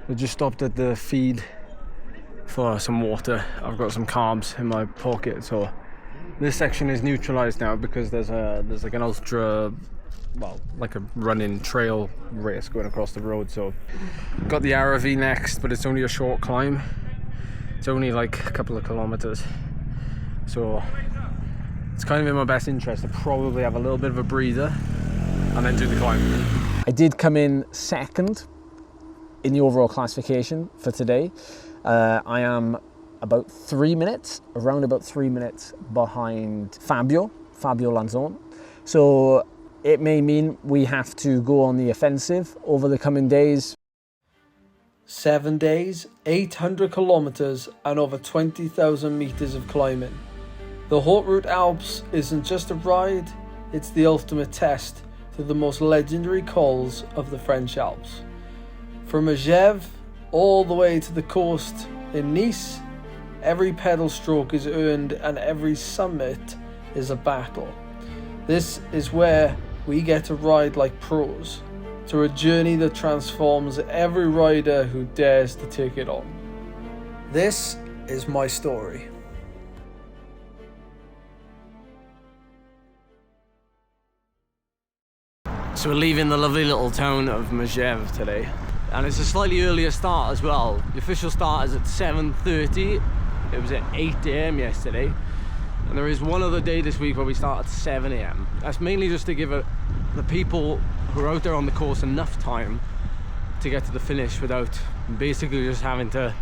I just stopped at the feed for some water. I've got some carbs in my pocket, so this section is neutralized now because there's like an ultra, well, like a running trail race going across the road. So got the RV next, but it's only a short climb. It's only like a couple of kilometers, so it's kind of in my best interest to probably have a little bit of a breather and then do the climb. I did come in second in the overall classification for today. I am around about 3 minutes behind Fabio Lanzone. So it may mean we have to go on the offensive over the coming days. 7 days, 800 kilometers and over 20,000 meters of climbing. The Haute Route Alpes isn't just a ride, it's the ultimate test to the most legendary cols of the French Alps. From Megève all the way to the coast in Nice, every pedal stroke is earned and every summit is a battle. This is where we get to ride like pros, through a journey that transforms every rider who dares to take it on. This is my story. So we're leaving the lovely little town of Megève today, and it's a slightly earlier start as well. The official start is at 7:30. It was at 8 AM yesterday, and there is one other day this week where we start at 7 AM. That's mainly just to give the people who are out there on the course enough time to get to the finish without basically just having to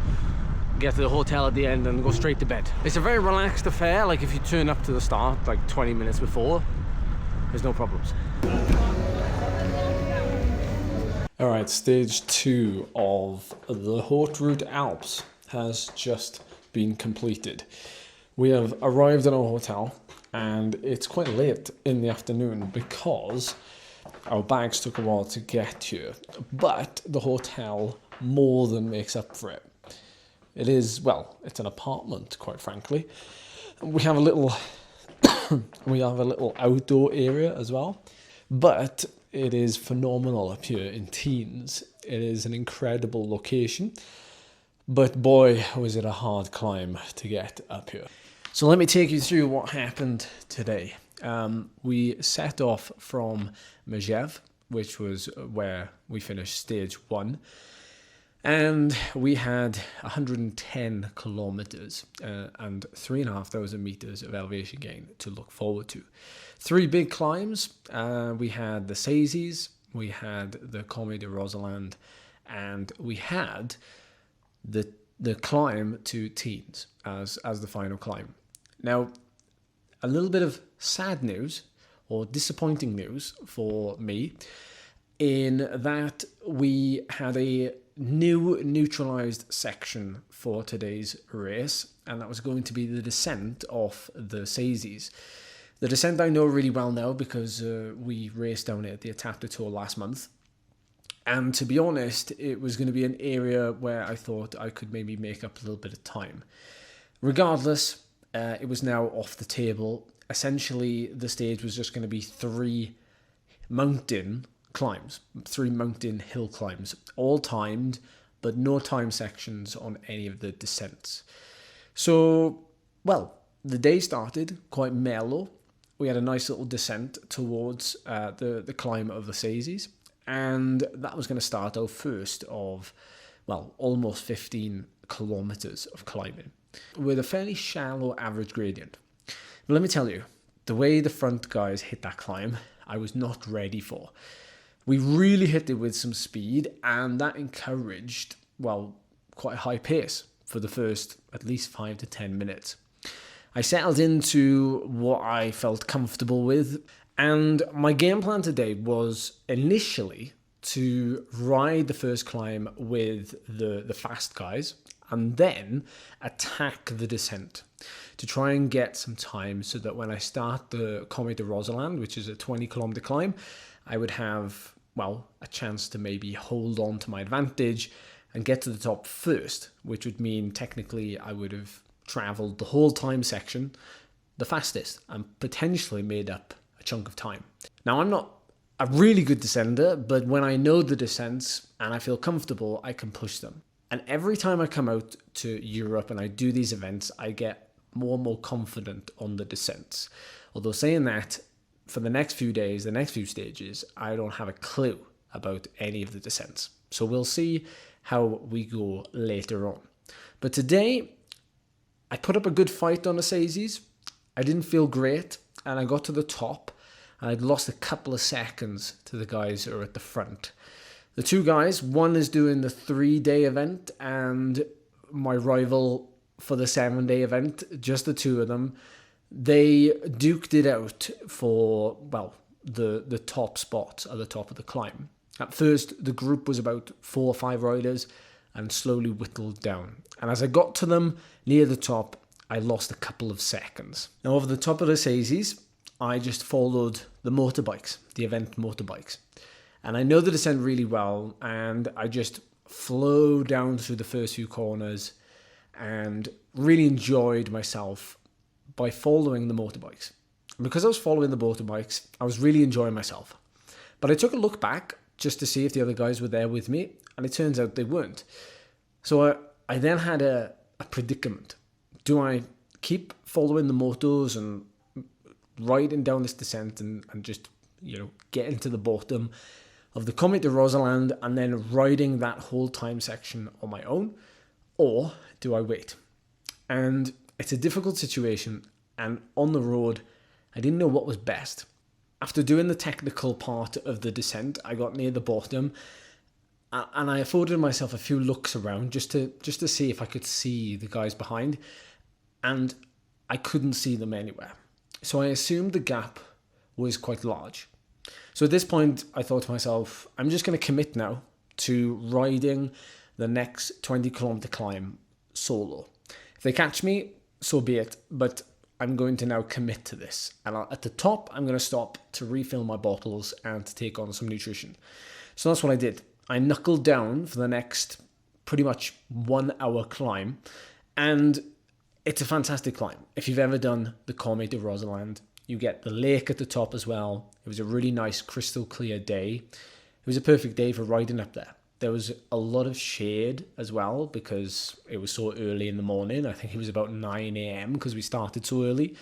get to the hotel at the end and go straight to bed. It's a very relaxed affair. Like, if you turn up to the start like 20 minutes before, there's no problems. Alright, stage 2 of the Haute Route Alpes has just been completed. We have arrived at our hotel and it's quite late in the afternoon because our bags took a while to get here, but the hotel more than makes up for it. It is, well, it's an apartment, quite frankly. We have a little outdoor area as well, but it is phenomenal up here in Tignes. It is an incredible location, but boy, was it a hard climb to get up here. So let me take you through what happened today. We set off from Megève, which was where we finished stage 1, and we had 110 kilometers and 3,500 meters of elevation gain to look forward to. 3 big climbs. We had the Cyclist, we had the Col de Roseland, and we had the climb to Tignes as the final climb. Now, a little bit of sad news or disappointing news for me in that we had a new neutralized section for today's race, and that was going to be the descent of the Cyclist. The descent I know really well now because we raced down it at the Étape du Tour last month. And to be honest, it was going to be an area where I thought I could maybe make up a little bit of time. Regardless, it was now off the table. Essentially, the stage was just going to be 3 mountain climbs, 3 mountain hill climbs, all timed, but no time sections on any of the descents. So, well, the day started quite mellow. We had a nice little descent towards the climb of the Cyclist, and that was going to start our first of, well, almost 15 kilometers of climbing with a fairly shallow average gradient. But let me tell you, the way the front guys hit that climb, I was not ready for. We really hit it with some speed, and that encouraged, well, quite a high pace for the first at least 5 to 10 minutes. I settled into what I felt comfortable with, and my game plan today was initially to ride the first climb with the fast guys and then attack the descent to try and get some time so that when I start the Col de Roseland, which is a 20-kilometer climb, I would have, well, a chance to maybe hold on to my advantage and get to the top first, which would mean technically I would have travelled the whole time section the fastest and potentially made up a chunk of time. Now, I'm not a really good descender, but when I know the descents and I feel comfortable, I can push them. And every time I come out to Europe and I do these events, I get more and more confident on the descents. Although saying that, for the next few days, the next few stages, I don't have a clue about any of the descents. So we'll see how we go later on. But today, I put up a good fight on the Saisies. I didn't feel great, and I got to the top, and I'd lost a couple of seconds to the guys who are at the front. The two guys, one is doing the 3-day event, and my rival for the 7-day event, just the two of them, they duked it out for, well, the top spots at the top of the climb. At first, the group was about 4 or 5 riders and slowly whittled down. And as I got to them near the top, I lost a couple of seconds. Now, over the top of the Saisies, I just followed the motorbikes, the event motorbikes. And I know the descent really well, and I just flew down through the first few corners and really enjoyed myself by following the motorbikes. And because I was following the motorbikes, I was really enjoying myself. But I took a look back just to see if the other guys were there with me, and it turns out they weren't. So I then had a predicament. Do I keep following the motos and riding down this descent and just, get into the bottom of the Comte de Roseland and then riding that whole time section on my own? Or do I wait? And it's a difficult situation, and on the road, I didn't know what was best. After doing the technical part of the descent, I got near the bottom, and I afforded myself a few looks around just to see if I could see the guys behind, and I couldn't see them anywhere. So I assumed the gap was quite large. So at this point, I thought to myself, I'm just going to commit now to riding the next 20-kilometer climb solo. If they catch me, so be it, but I'm going to now commit to this. And at the top, I'm going to stop to refill my bottles and to take on some nutrition. So that's what I did. I knuckled down for the next pretty much 1 hour climb, and it's a fantastic climb. If you've ever done the Comte de Roseland, you get the lake at the top as well. It was a really nice crystal clear day. It was a perfect day for riding up there. There was a lot of shade as well because it was so early in the morning. I think it was about 9 a.m. because we started so early.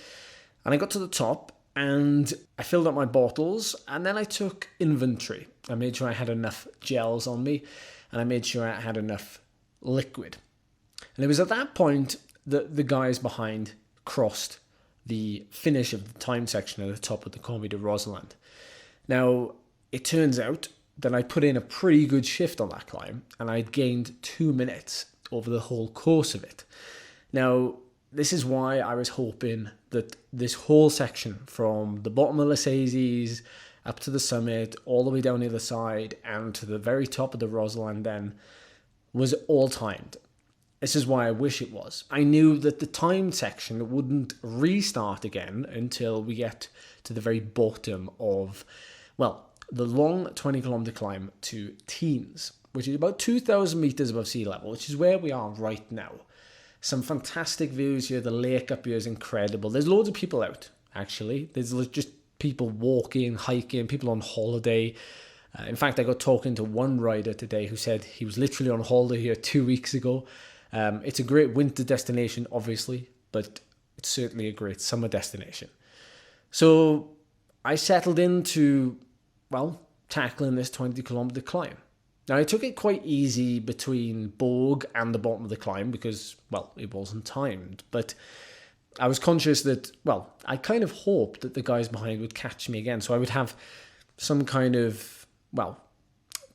And I got to the top and I filled up my bottles, and then I took inventory. I made sure I had enough gels on me, and I made sure I had enough liquid. And it was at that point that the guys behind crossed the finish of the time section at the top of the Comte de Roseland. Now, it turns out that I put in a pretty good shift on that climb, and I'd gained 2 minutes over the whole course of it. Now, this is why I was hoping that this whole section from the bottom of the Saisies up to the summit, all the way down the other side, and to the very top of the Roseland then, was all timed. This is why I wish it was. I knew that the timed section wouldn't restart again until we get to the very bottom of, well, the long 20-kilometer climb to Tignes, which is about 2,000 meters above sea level, which is where we are right now. Some fantastic views here. The lake up here is incredible. There's loads of people out, actually. There's just people walking, hiking, people on holiday. In fact, I got talking to one rider today who said he was literally on holiday here 2 weeks ago. It's a great winter destination, obviously, but it's certainly a great summer destination. So I settled into, well, tackling this 20-kilometer climb. Now, I took it quite easy between Bourg and the bottom of the climb because, well, it wasn't timed. But I was conscious that, well, I kind of hoped that the guys behind would catch me again. So I would have some kind of, well,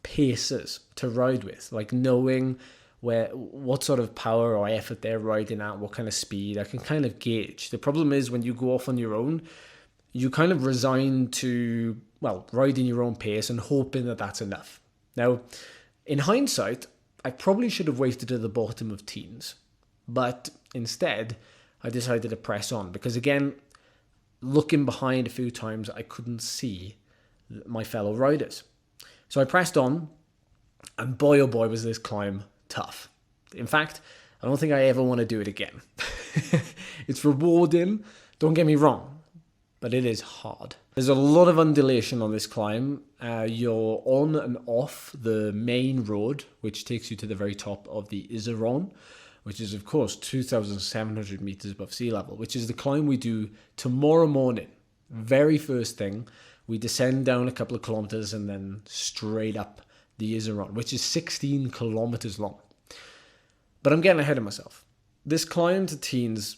paces to ride with, like knowing what sort of power or effort they're riding at, what kind of speed. I can kind of gauge. The problem is when you go off on your own, you kind of resign to, well, riding your own pace and hoping that that's enough. Now, in hindsight, I probably should have waited at the bottom of Tignes, but instead, I decided to press on because, again, looking behind a few times, I couldn't see my fellow riders. So I pressed on, and boy, oh boy, was this climb tough. In fact, I don't think I ever want to do it again. It's rewarding, don't get me wrong, but it is hard. There's a lot of undulation on this climb. You're on and off the main road, which takes you to the very top of the Iseron, which is, of course, 2,700 meters above sea level, which is the climb we do tomorrow morning. Very first thing, we descend down a couple of kilometers and then straight up the Iseron, which is 16 kilometers long. But I'm getting ahead of myself. This climb to Tignes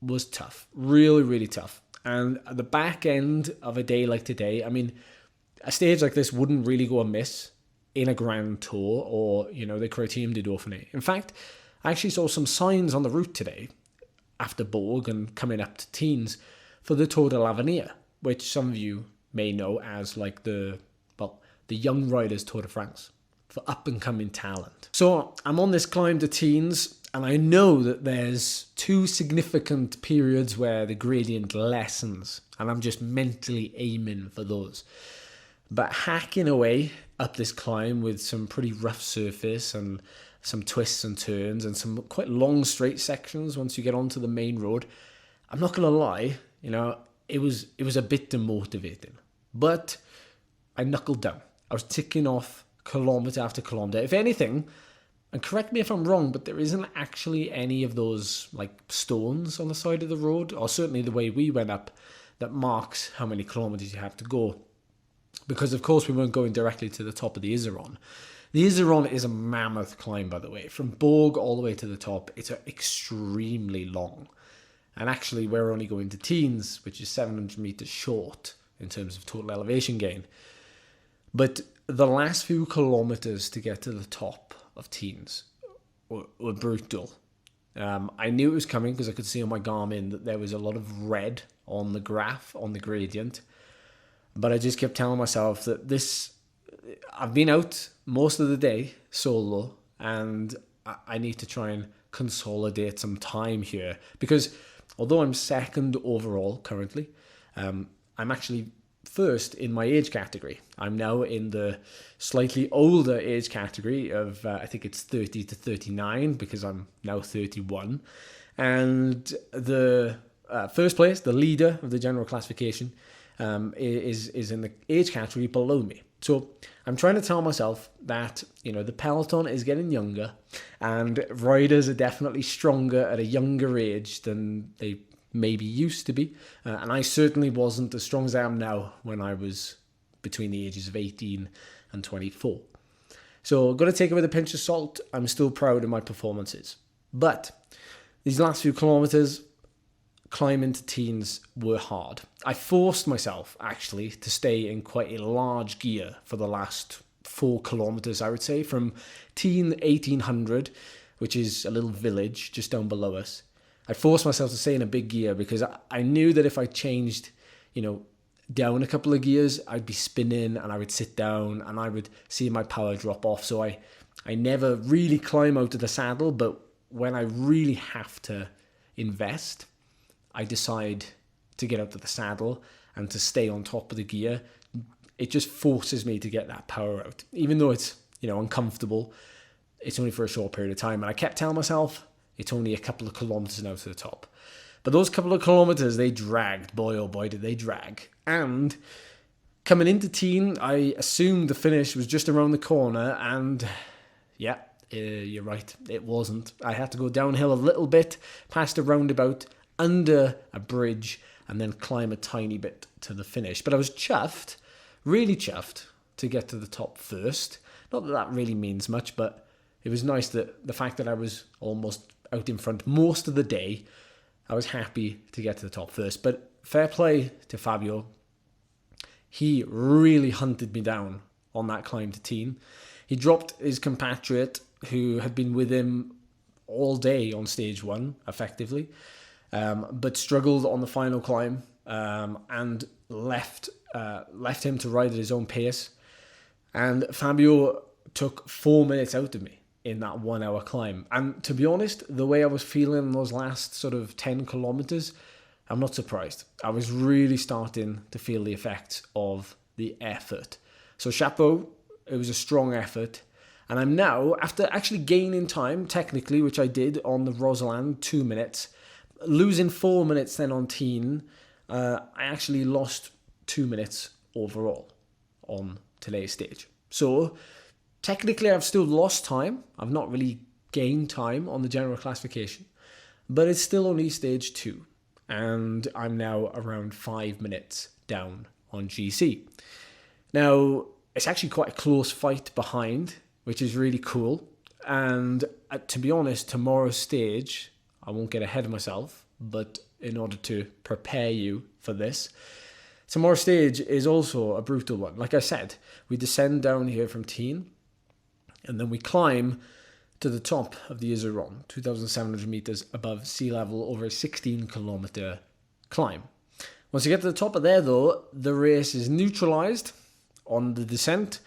was tough, really, really tough. And at the back end of a day like today, I mean, a stage like this wouldn't really go amiss in a grand tour or, the Criterium du Dauphiné. In fact, I actually saw some signs on the route today, after Bourg and coming up to Tignes, for the Tour de l'Avenir, which some of you may know as like the Young Riders Tour de France, for up-and-coming talent. So I'm on this climb to Tignes, and I know that there's 2 significant periods where the gradient lessens, and I'm just mentally aiming for those. But hacking away up this climb with some pretty rough surface and some twists and turns and some quite long straight sections once you get onto the main road, I'm not going to lie, it was a bit demotivating. But I knuckled down. I was ticking off kilometre after kilometre. If anything, and correct me if I'm wrong, but there isn't actually any of those like stones on the side of the road, or certainly the way we went up, that marks how many kilometres you have to go. Because of course we weren't going directly to the top of the Iseron. The Iseron is a mammoth climb, by the way. From Bourg all the way to the top, it's extremely long. And actually we're only going to Tignes, which is 700 metres short in terms of total elevation gain. But the last few kilometres to get to the top of Tignes were brutal. I knew it was coming because I could see on my Garmin that there was a lot of red on the graph, on the gradient. But I just kept telling myself that I've been out most of the day solo, and I need to try and consolidate some time here. Because although I'm second overall currently, I'm actually first in my age category. I'm now in the slightly older age category of, I think it's 30 to 39, because I'm now 31. And the first place, the leader of the general classification, is in the age category below me. So I'm trying to tell myself that, the peloton is getting younger and riders are definitely stronger at a younger age than they maybe used to be. And I certainly wasn't as strong as I am now when I was between the ages of 18 and 24. So I've got to take it with a pinch of salt. I'm still proud of my performances. But these last few kilometers, climbing to Tignes, were hard. I forced myself, actually, to stay in quite a large gear for the last 4 kilometers, I would say, from Tignes 1800, which is a little village just down below us. I forced myself to stay in a big gear because I knew that if I changed, down a couple of gears, I'd be spinning and I would sit down and I would see my power drop off. So I never really climb out of the saddle, but when I really have to invest, I decide to get out of the saddle and to stay on top of the gear. It just forces me to get that power out. Even though it's, uncomfortable, it's only for a short period of time. And I kept telling myself, it's only a couple of kilometers now to the top. But those couple of kilometers, they dragged. Boy, oh boy, did they drag. And coming into Tignes, I assumed the finish was just around the corner. And yeah, you're right, it wasn't. I had to go downhill a little bit, past a roundabout, under a bridge, and then climb a tiny bit to the finish. But I was chuffed, really chuffed, to get to the top first. Not that that really means much, but it was nice that the fact that I was almost out in front most of the day, I was happy to get to the top first. But fair play to Fabio. He really hunted me down on that climb to Tignes. He dropped his compatriot, who had been with him all day on stage 1, effectively, but struggled on the final climb, and left him to ride at his own pace. And Fabio took 4 minutes out of me in that 1 hour climb. And to be honest, the way I was feeling those last sort of 10 kilometers, I'm not surprised. I was really starting to feel the effects of the effort. So chapeau, it was a strong effort. And I'm now, after actually gaining time, technically, which I did on the Rosalind, 2 minutes, losing 4 minutes then on Tignes, I actually lost 2 minutes overall on today's stage. So technically I've still lost time. I've not really gained time on the general classification, but it's still only stage 2. And I'm now around 5 minutes down on GC. Now, it's actually quite a close fight behind, which is really cool. And to be honest, tomorrow's stage, I won't get ahead of myself, but in order to prepare you for this, tomorrow's stage is also a brutal one. Like I said, we descend down here from Tignes, and then we climb to the top of the Iseron, 2,700 meters above sea level, over a 16-kilometer climb. Once you get to the top of there, though, the race is neutralized on the descent,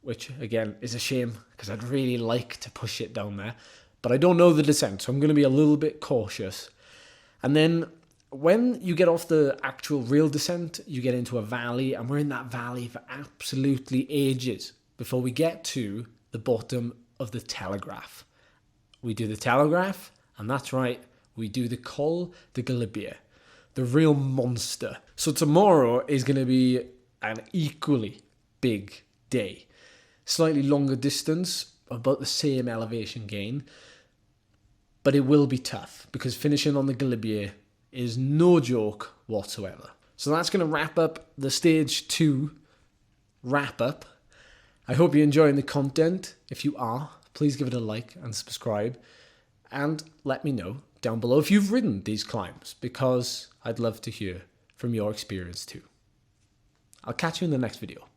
which, again, is a shame because I'd really like to push it down there. But I don't know the descent, so I'm going to be a little bit cautious. And then when you get off the actual real descent, you get into a valley, and we're in that valley for absolutely ages before we get to the bottom of the Telegraph. We do the Telegraph, and that's right, we do the Col de Galibier, the real monster. So tomorrow is going to be an equally big day. Slightly longer distance, about the same elevation gain, but it will be tough because finishing on the Galibier is no joke whatsoever. So that's going to wrap up the stage 2 wrap up. I hope you're enjoying the content. If you are, please give it a like and subscribe, and let me know down below if you've ridden these climbs, because I'd love to hear from your experience too. I'll catch you in the next video.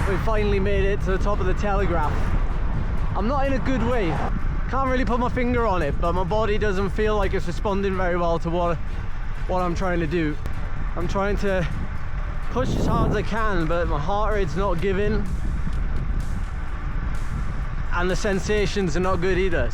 We finally made it to the top of the Telegraph. I'm not in a good way. Can't really put my finger on it, but my body doesn't feel like it's responding very well to what I'm trying to do. I'm trying to push as hard as I can, but my heart rate's not giving, and the sensations are not good either.